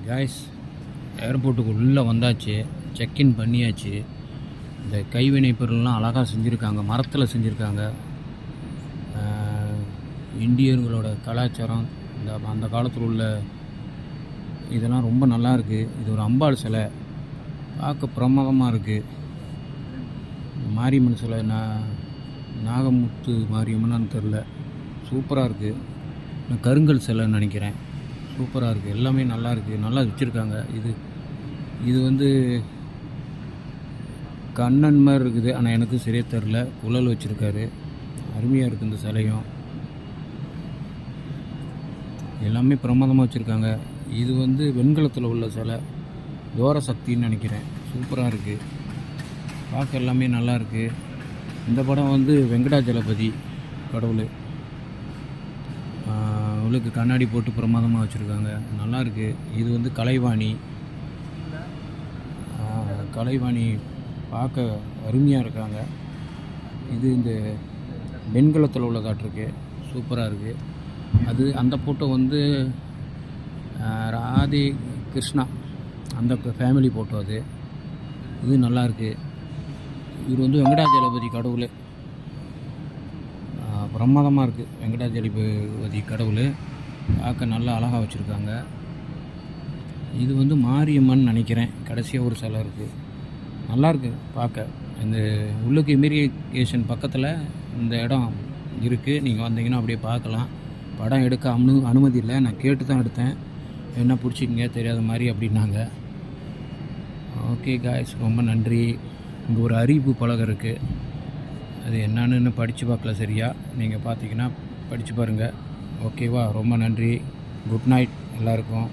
Guys, ஏர்போர்ட்டுக்கு உள்ளே வந்தாச்சு. செக்இன் பண்ணியாச்சு. இந்த கைவினை பொருள்லாம் அழகாக செஞ்சுருக்காங்க, மரத்தில் செஞ்சுருக்காங்க. இந்தியர்களோட கலாச்சாரம், அந்த காலத்தில் உள்ள இதெல்லாம் ரொம்ப நல்லா இருக்குது. இது ஒரு அம்பாள் சிலை, பார்க்க பிரமாதமாக இருக்குது. மாரியம்மன் சிலை, நாகமுத்து மாரியம்மனான்னு தெரில, சூப்பராக இருக்குது. கருங்கல் சிலைன்னு நினைக்கிறேன். சூப்பராக இருக்குது, எல்லாமே நல்லா இருக்குது, நல்லா வச்சுருக்காங்க. இது வந்து கண்ணன் மாதிரி இருக்குது, ஆனால் எனக்கு சரியாக தெரில. குழல் வச்சுருக்காரு, அருமையாக இருக்குது. இந்த சிலையும் எல்லாமே பிரமாதமாக வச்சுருக்காங்க. இது வந்து வெண்கலத்தில் உள்ள சிலை, தோர சக்தின்னு நினைக்கிறேன். சூப்பராக இருக்குது, பார்க்க எல்லாமே நல்லா இருக்குது. இந்த படம் வந்து வெங்கடாஜலபதி கடவுள், அவளுக்கு கண்ணாடி போட்டு பிரமாதமாக வச்சுருக்காங்க, நல்லா இருக்குது. இது வந்து கலைவாணி பார்க்க அருமையாக இருக்காங்க. இது இந்த வெண்கலத்தில் உள்ள காட்டிருக்கு, சூப்பராக இருக்குது. அந்த ஃபோட்டோ வந்து ராதே கிருஷ்ணா அந்த ஃபேமிலி ஃபோட்டோ. இது நல்லாயிருக்கு. இவர் வந்து வெங்கடாஜலபதி கடவுள், பிரமாதமாக இருக்குது. வெங்கடாஜலபதி கடவுள் பார்க்க நல்லா அழகாக வச்சுருக்காங்க. இது வந்து மாரியம்மன் நினைக்கிறேன். கடைசியாக ஒரு சிலை இருக்குது, நல்லாயிருக்கு பார்க்க. இந்த உள்ளுக்கு இமிகிரேஷன் பக்கத்தில் இந்த இடம் இருக்குது, நீங்கள் வந்தீங்கன்னா அப்படியே பார்க்கலாம். படம் எடுக்க அனுமதி இல்லை, நான் கேட்டு தான் எடுத்தேன். என்ன பிடிச்சிக்கிங்க தெரியாத மாதிரி அப்படின்னாங்க. ஓகே காய்ஸ், ரொம்ப நன்றி. இங்கே ஒரு அறிவிப்பு பலகை இருக்குது, அது என்னன்னு படித்து பார்க்கல சரியா. நீங்கள் பார்த்தீங்கன்னா படித்து பாருங்கள். ஓகேவா? ரொம்ப நன்றி. குட் நைட் எல்லாருக்கும்.